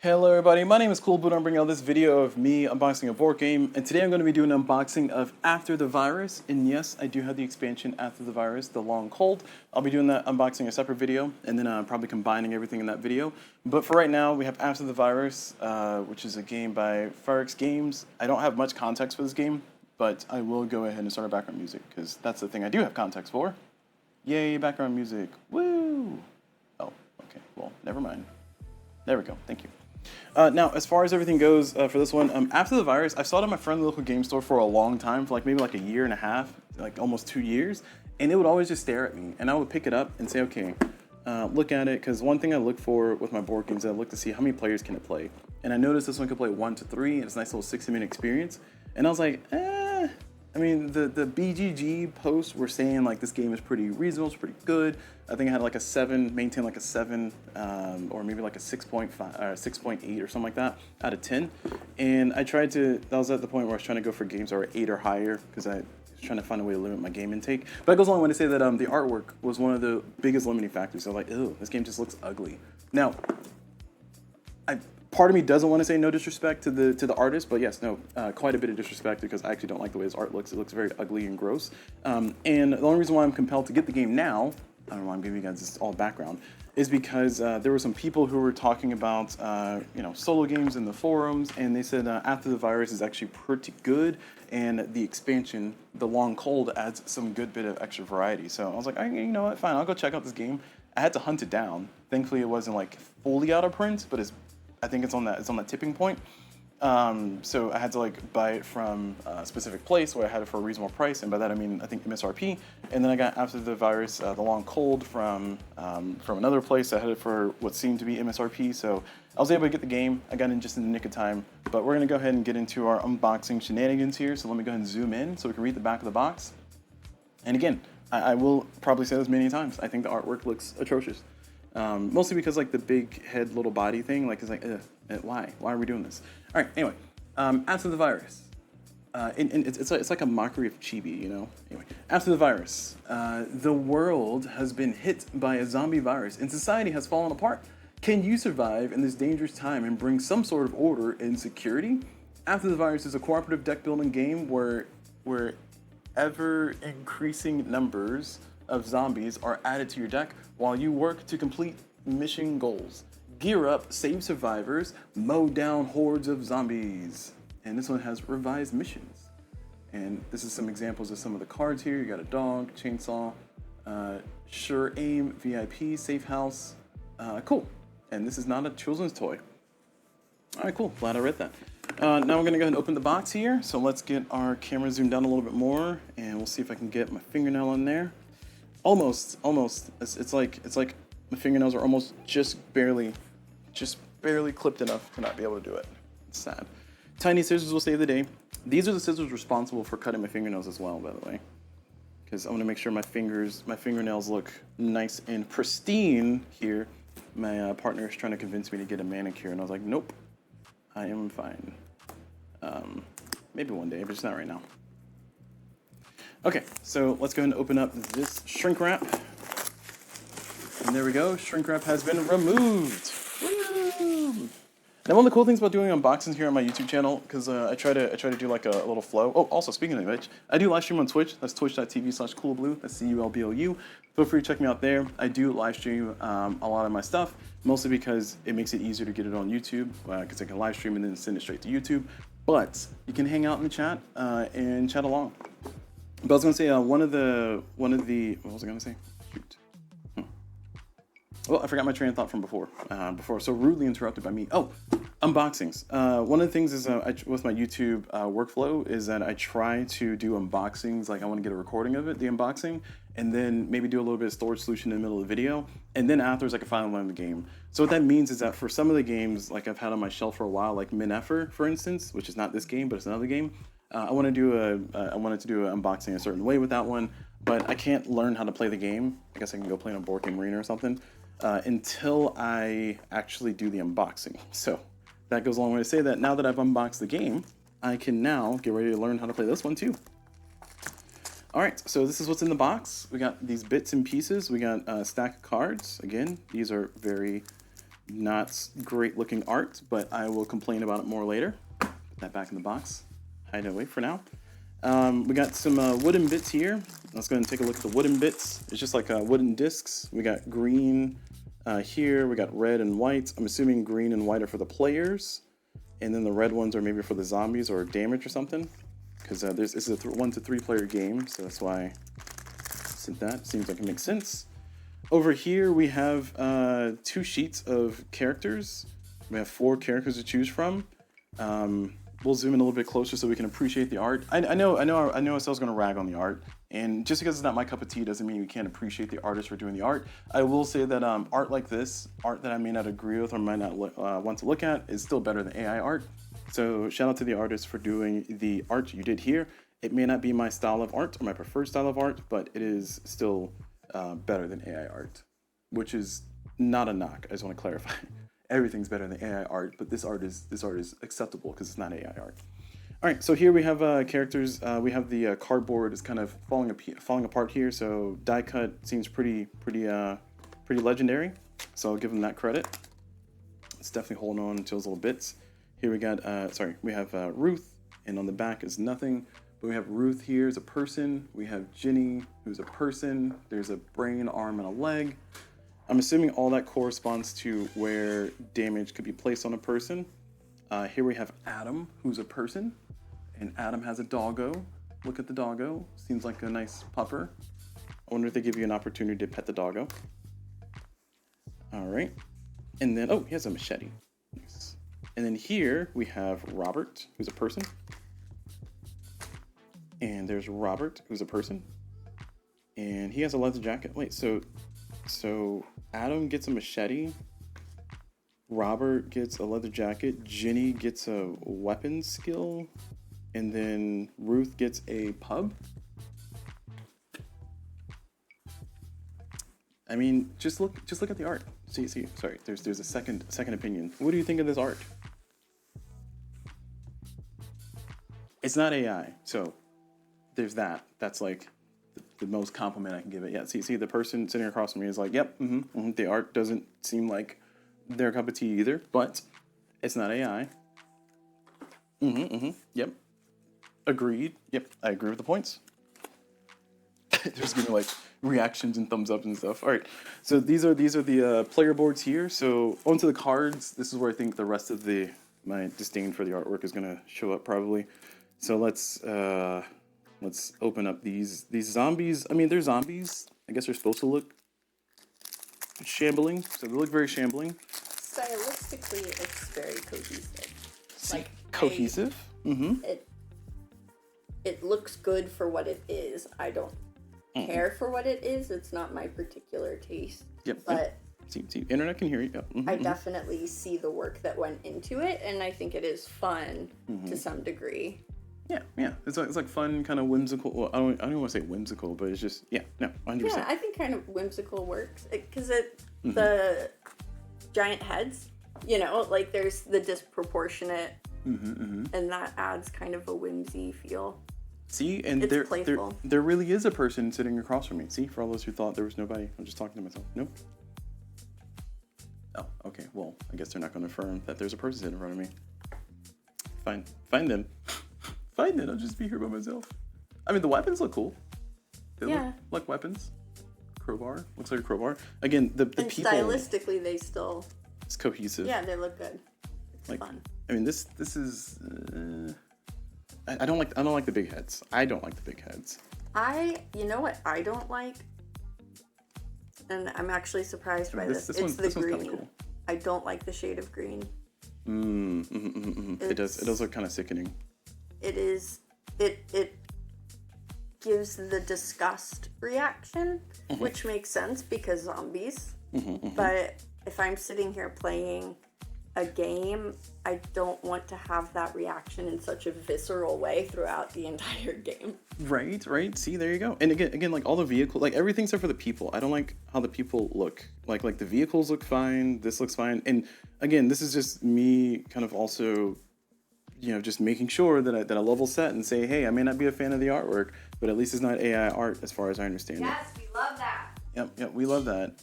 Hello everybody, my name is CulBlu. I'm bringing out this video of me unboxing a board game, and today I'm going to be doing an unboxing of After the Virus, and yes, I do have the expansion After the Virus, The Long Cold. I'll be doing that unboxing a separate video, and then probably combining everything in that video. But for right now, we have After the Virus, which is a game by Firex Games. I don't have much context for this game, but I will go ahead and start our background music, because that's the thing I do have context for. Yay, background music. Woo! Oh, okay, well, never mind. There we go, thank you. Now, as far as everything goes for this one, After the Virus, I saw it at my friend's local game store for a long time, for maybe a year and a half, like almost 2 years, and it would always just stare at me, and I would pick it up and say, okay, look at it, because one thing I look for with my board games, I look to see how many players can it play, and I noticed this one could play 1 to 3, and it's a nice little 60-minute experience, and I was like, I mean, the BGG posts were saying this game is pretty reasonable, it's pretty good. I think I had a 7, maintained a 7, or maybe a 6.5 or 6.8 or something like that out of 10. And I tried to, that was at the point where I was trying to go for games that were 8 or higher because I was trying to find a way to limit my game intake. But it goes along when I say that the artwork was one of the biggest limiting factors. So I was like, ew, this game just looks ugly. Now, part of me doesn't want to say no disrespect to the artist, but yes, no, quite a bit of disrespect because I actually don't like the way his art looks. It looks very ugly and gross. And the only reason why I'm compelled to get the game now, I don't know why I'm giving you guys this all background, is because there were some people who were talking about solo games in the forums, and they said After the Virus is actually pretty good, and the expansion, The Long Cold, adds some good bit of extra variety. So I was like, you know what, fine, I'll go check out this game. I had to hunt it down. Thankfully, it wasn't fully out of print, but I think it's on that tipping point. So I had to buy it from a specific place where I had it for a reasonable price, and by that I mean I think MSRP. And then I got After the Virus, The Long Cold from another place. I had it for what seemed to be MSRP, so I was able to get the game. I got in just in the nick of time. But we're gonna go ahead and get into our unboxing shenanigans here. So let me go ahead and zoom in so we can read the back of the box. And again, I will probably say this many times. I think the artwork looks atrocious. Mostly because the big head, little body thing, why are we doing this? All right, anyway, After the Virus, and it's like a mockery of chibi, Anyway, After the Virus, the world has been hit by a zombie virus, and society has fallen apart. Can you survive in this dangerous time and bring some sort of order and security? After the Virus is a cooperative deck building game where ever increasing numbers of zombies are added to your deck while you work to complete mission goals. Gear up, save survivors, mow down hordes of zombies. And this one has revised missions. And this is some examples of some of the cards here. You got a dog, chainsaw, sure aim, VIP, safe house. Cool. And this is not a children's toy. All right, cool. Glad I read that. Now we're gonna go ahead and open the box here. So let's get our camera zoomed down a little bit more, and we'll see if I can get my fingernail on there. Almost. It's like my fingernails are almost just barely clipped enough to not be able to do it. It's sad. Tiny scissors will save the day. These are the scissors responsible for cutting my fingernails as well, by the way, because I want to make sure my fingernails look nice and pristine here. My partner is trying to convince me to get a manicure, and I was like, nope, I am fine. Maybe one day, but just not right now. Okay, so let's go ahead and open up this shrink wrap. And there we go, shrink wrap has been removed. Woo! Now, one of the cool things about doing unboxings here on my YouTube channel, because I try to do a little flow. Oh, also, speaking of which, I do live stream on Twitch. That's twitch.tv/CulBlu. That's CulBlu. Feel free to check me out there. I do live stream a lot of my stuff, mostly because it makes it easier to get it on YouTube, because I can live stream and then send it straight to YouTube. But you can hang out in the chat and chat along. But I was gonna say one of the what was I gonna say? Shoot. Well, I forgot my train of thought from before. So rudely interrupted by me. Oh, unboxings. One of the things is with my YouTube workflow is that I try to do unboxings. I want to get a recording of it, the unboxing, and then maybe do a little bit of storage solution in the middle of the video, and then afterwards I can finally learn the game. So what that means is that for some of the games I've had on my shelf for a while, like Mineffer, for instance, which is not this game, but it's another game. I wanted to do an unboxing a certain way with that one, but I can't learn how to play the game. I guess I can go play in a board game arena or something until I actually do the unboxing. So that goes a long way to say that now that I've unboxed the game, I can now get ready to learn how to play this one too. All right, so this is what's in the box. We got these bits and pieces. We got a stack of cards. Again, these are very not great looking art, but I will complain about it more later. Put that back in the box. Hide it away for now. We got some wooden bits here. Let's go ahead and take a look at the wooden bits. It's just like wooden discs. We got green here. We got red and white. I'm assuming green and white are for the players, and then the red ones are maybe for the zombies or damage or something. Because this is a 1 to 3 player game, so that's why that seems like it makes sense. Over here we have 2 sheets of characters. We have 4 characters to choose from. We'll zoom in a little bit closer so we can appreciate the art. I know Estelle's gonna rag on the art, and just because it's not my cup of tea doesn't mean we can't appreciate the artist for doing the art. I will say that art like this, art that I may not agree with or might not want to look at, is still better than AI art. So shout out to the artist for doing the art you did here. It may not be my style of art or my preferred style of art, but it is still better than AI art, which is not a knock. I just want to clarify. Everything's better than AI art, but this art is acceptable because it's not AI art. All right, so here we have characters. We have the cardboard is kind of falling apart here. So die cut seems pretty legendary. So I'll give them that credit. It's definitely holding on to those little bits. Here we got we have Ruth, and on the back is nothing. But we have Ruth here as a person. We have Ginny, who's a person. There's a brain, arm, and a leg. I'm assuming all that corresponds to where damage could be placed on a person. Here we have Adam, who's a person, and Adam has a doggo. Look at the doggo. Seems like a nice pupper. I wonder if they give you an opportunity to pet the doggo. All right. And then, oh, he has a machete. Nice. And then here we have Robert, who's a person. And there's Robert, who's a person. And he has a leather jacket. Wait, so Adam gets a machete, Robert gets a leather jacket, Ginny gets a weapon skill, and then Ruth gets a pub? I mean, just look at the art. See, sorry, there's a second opinion. What do you think of this art? It's not AI, so there's that. That's like the most compliment I can give it. Yeah, see the person sitting across from me is like, yep, the art doesn't seem like their cup of tea either, but it's not AI. Yep. Agreed. Yep, I agree with the points. There's gonna be like reactions and thumbs up and stuff. All right, so these are the player boards here. So onto the cards. This is where I think the rest of my disdain for the artwork is gonna show up probably. So let's open up these zombies. I mean, they're zombies. I guess they're supposed to look shambling. So they look very shambling. Stylistically, it's very cohesive. Like cohesive? It looks good for what it is. I don't care for what it is. It's not my particular taste. Yep. But see, internet can hear you. Yep. I definitely see the work that went into it, and I think it is fun to some degree. Yeah. It's like fun, kind of whimsical. Well, I don't even want to say whimsical, but it's just 100%. Yeah, I think kind of whimsical works because the giant heads, like there's the disproportionate, and that adds kind of a whimsy feel. See, and there really is a person sitting across from me. See, for all those who thought there was nobody, I'm just talking to myself. Nope. Oh, okay. Well, I guess they're not going to affirm that there's a person sitting in front of me. Fine. Find them. Find it. I'll just be here by myself. I mean, the weapons look cool. They look like weapons. Crowbar. Looks like a crowbar. Again, the people... stylistically, they still... It's cohesive. Yeah, they look good. It's fun. I mean, this is... I don't like the big heads. I don't like the big heads. You know what I don't like? And I'm actually surprised by this. It's the green. Cool. I don't like the shade of green. It does look kind of sickening. It is. It gives the disgust reaction, which makes sense because zombies. But if I'm sitting here playing a game, I don't want to have that reaction in such a visceral way throughout the entire game. Right. See, there you go. And again, like all the vehicles, like everything except for the people. I don't like how the people look. Like the vehicles look fine. This looks fine. And again, this is just me kind of also, just making sure that I level set and say, hey, I may not be a fan of the artwork, but at least it's not AI art as far as I understand it. Yes, we love that. Yep, we love that.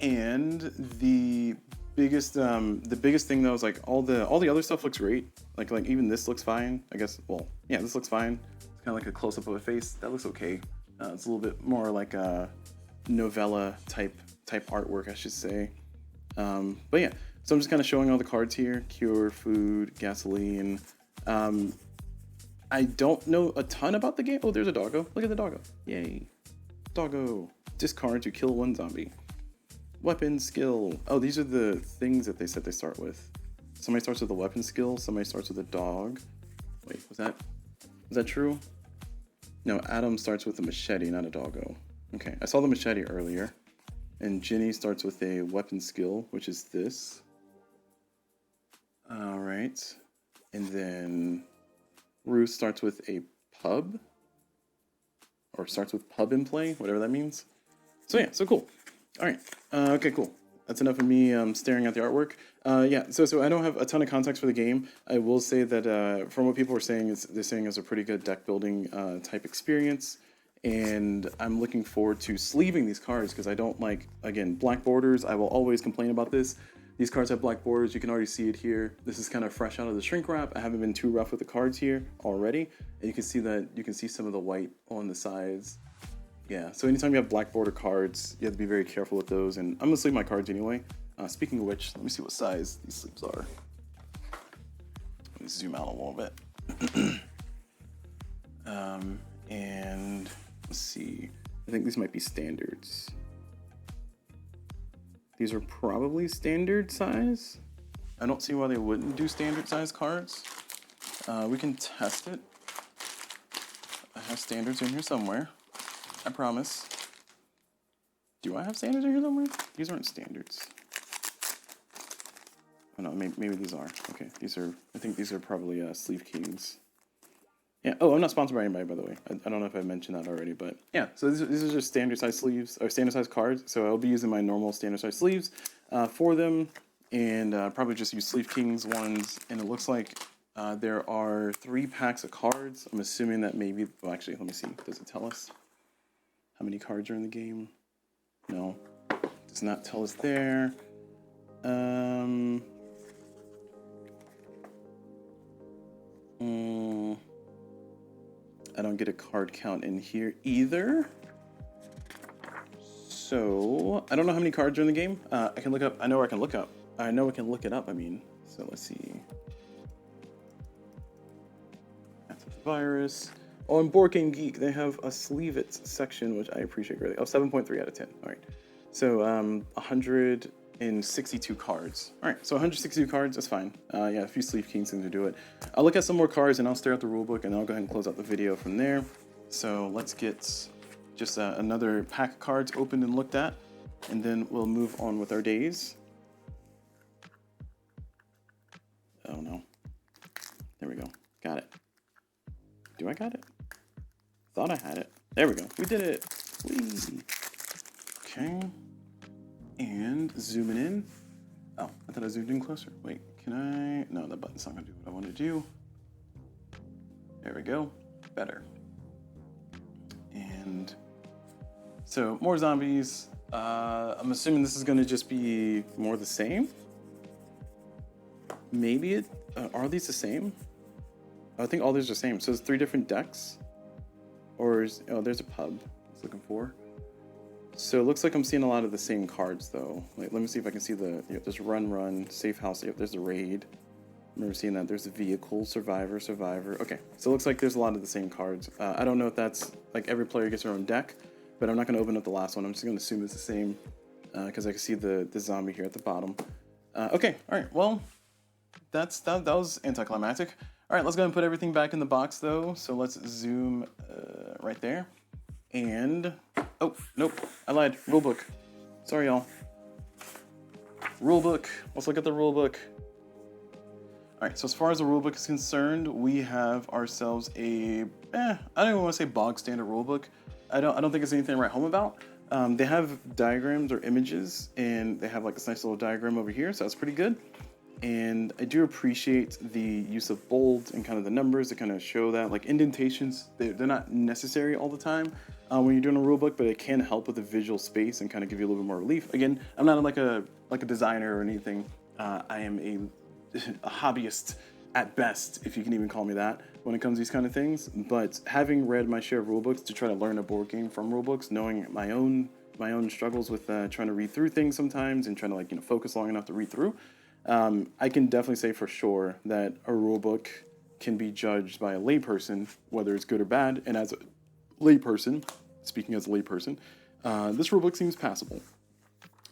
And the the biggest thing though is like all the other stuff looks great. Like even this looks fine. I guess. Well, yeah, this looks fine. It's kind of like a close up of a face. That looks okay. It's a little bit more like a novella type artwork, I should say. But yeah, so I'm just kind of showing all the cards here: cure, food, gasoline. I don't know a ton about the game. Oh, there's a doggo. Look at the doggo. Yay. Doggo. Discard to kill one zombie. Weapon skill. Oh, these are the things that they said they start with. Somebody starts with a weapon skill. Somebody starts with a dog. Wait, was that true? No, Adam starts with a machete, not a doggo. Okay, I saw the machete earlier. And Ginny starts with a weapon skill, which is this. All right. And then Ruth starts with a pub. Or starts with pub in play, whatever that means. So yeah, so cool. All right. Okay, cool. That's enough of me staring at the artwork. Yeah, so I don't have a ton of context for the game. I will say that from what people are saying, they're saying it's a pretty good deck building type experience. And I'm looking forward to sleeving these cards because I don't like, again, black borders. I will always complain about this. These cards have black borders. You can already see it here. This is kind of fresh out of the shrink wrap. I haven't been too rough with the cards here already. And you can see some of the white on the sides. Yeah, so anytime you have black border cards, you have to be very careful with those. And I'm gonna sleeve my cards anyway. Speaking of which, let me see what size these sleeves are. Let me zoom out a little bit. And let's see. I think these might be standards. These are probably standard size. I don't see why they wouldn't do standard size cards. We can test it. I have standards in here somewhere. I promise. Do I have standards in here somewhere? These aren't standards. Oh no, maybe these are. Okay, I think these are probably sleeve kings. Yeah, oh, I'm not sponsored by anybody, by the way. I don't know if I mentioned that already, but yeah, so these are just standard size sleeves, or standard size cards, so I'll be using my normal standard size sleeves for them, and probably just use sleeve kings ones, and it looks like there are 3 packs of cards. I'm assuming that maybe, well actually, let me see, does it tell us how many cards are in the game? No, does not tell us there. I don't get a card count in here either. So, I don't know how many cards are in the game. I can look up, I know I can look up. I know I can look it up, I mean. So let's see. That's the virus. Oh, and Board Game Geek, they have a Sleeve It section, which I appreciate greatly. Oh, 7.3 out of 10. All right. So, 162 cards. All right, so 162 cards, that's fine. Yeah, a few Sleeve Kings to do it. I'll look at some more cards and I'll stare at the rulebook and I'll go ahead and close out the video from there. So let's get just another pack of cards opened and looked at, and then we'll move on with our days. Oh no. There we go. Got it. Do I got it? Thought I had it. There we go. We did it. Whee. Okay. And zooming in. Oh, I thought I zoomed in closer. Wait, can I? No, that button's not gonna do what I want to do. There we go. Better. And so more zombies. I'm assuming this is gonna just be more the same. Maybe it. Are these the same? I think all these are the same. So it's 3 different decks. Or is, oh, there's a pub I was looking for. So it looks like I'm seeing a lot of the same cards though. Like, let me see if I can see the, there's Run, Safe House, there's the Raid. I remember seeing that. There's the Vehicle, Survivor. Okay, so it looks like there's a lot of the same cards. I don't know if that's, like every player gets their own deck, but I'm not going to open up the last one. I'm just going to assume it's the same because I can see the zombie here at the bottom. Okay, all right, well, that was anticlimactic. All right, let's go ahead and put everything back in the box though. So let's zoom right there. And, oh, nope, I lied. Rulebook. Sorry, y'all. Rulebook. Let's look at the rulebook. All right, so as far as the rulebook is concerned, we have ourselves a, I don't even want to say bog standard rulebook. I don't think it's anything to write home about. They have diagrams or images, and they have like this nice little diagram over here, so that's pretty good. And I do appreciate the use of bold and kind of the numbers to kind of show that. Like indentations, they're not necessary all the time when you're doing a rule book, but it can help with the visual space and kind of give you a little bit more relief. Again, I'm not like a designer or anything. I am a hobbyist at best, if you can even call me that, when it comes to these kind of things. But having read my share of rule books to try to learn a board game from rule books, knowing my own struggles with trying to read through things sometimes and trying to focus long enough to read through, I can definitely say for sure that a rule book can be judged by a layperson, whether it's good or bad. And as a layperson, speaking as a layperson, this rule book seems passable.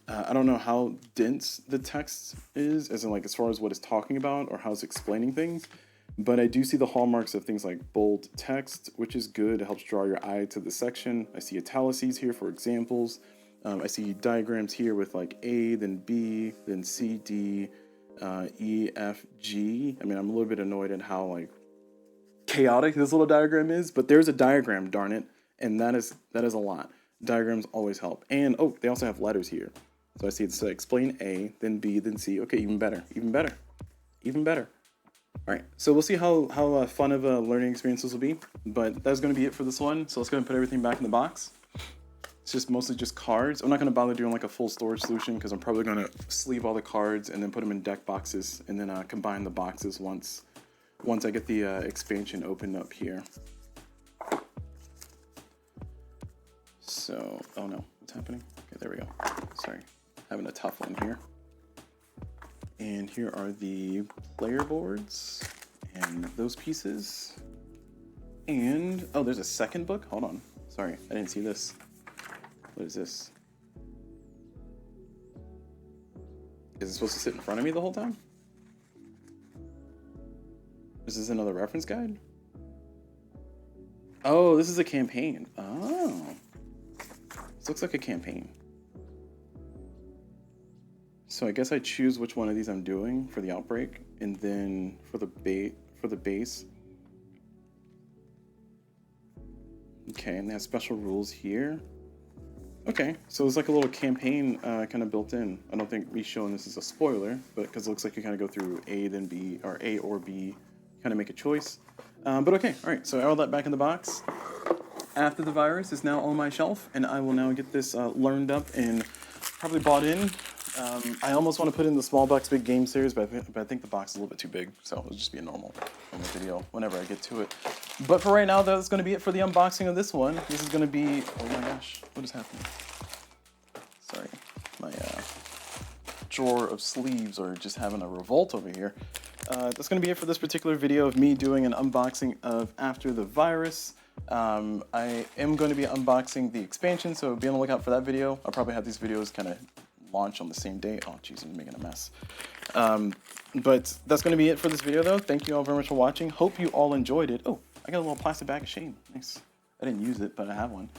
I don't know how dense the text is, as in as far as what it's talking about or how it's explaining things, but I do see the hallmarks of things like bold text, which is good. It helps draw your eye to the section. I see italices here for examples. I see diagrams here with A, then B, then C, D, E, F, G. I mean, I'm a little bit annoyed at how chaotic this little diagram is, but there's a diagram, darn it, and that is a lot. Diagrams always help. And oh, they also have letters here. So I see it's explain A, then B, then C. Okay, even better, even better, even better. All right, so we'll see how fun of a learning experience this will be, but that's going to be it for this one. So let's go ahead and put everything back in the box. It's just mostly just cards. I'm not going to bother doing a full storage solution because I'm probably going to sleeve all the cards and then put them in deck boxes and then combine the boxes once I get the expansion opened up here. So, oh no, what's happening? Okay, there we go. Sorry, having a tough one here. And here are the player boards and those pieces. And, oh, there's a second book? Hold on. Sorry, I didn't see this. What is this? Is it supposed to sit in front of me the whole time? Is this another reference guide? Oh, this is a campaign. Oh. This looks like a campaign. So I guess I choose which one of these I'm doing for the outbreak, and then for the base. Okay, and they have special rules here. Okay, so it's like a little campaign kind of built in. I don't think me showing this is a spoiler, but because it looks like you kind of go through A, then B, or A or B, kind of make a choice. But okay, all right, so I rolled that back in the box. After the Virus is now on my shelf, and I will now get this learned up and probably bought in. I almost want to put in the small box big game series, but I think the box is a little bit too big, so it'll just be a normal video whenever I get to it. But for right now, that's going to be it for the unboxing of this one. This is going to be, oh my gosh, what is happening? Sorry, my drawer of sleeves are just having a revolt over here. That's going to be it for this particular video of me doing an unboxing of After the Virus. I am going to be unboxing the expansion, so be on the lookout for that video. I'll probably have these videos kind of launch on the same day. Oh jeez, I'm making a mess. But that's going to be it for this video though. Thank you all very much for watching. Hope you all enjoyed it. Oh, I got a little plastic bag of shame. Nice. I didn't use it, but I have one.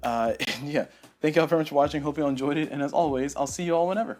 And yeah, thank you all very much for watching. Hope you all enjoyed it. And as always, I'll see you all whenever.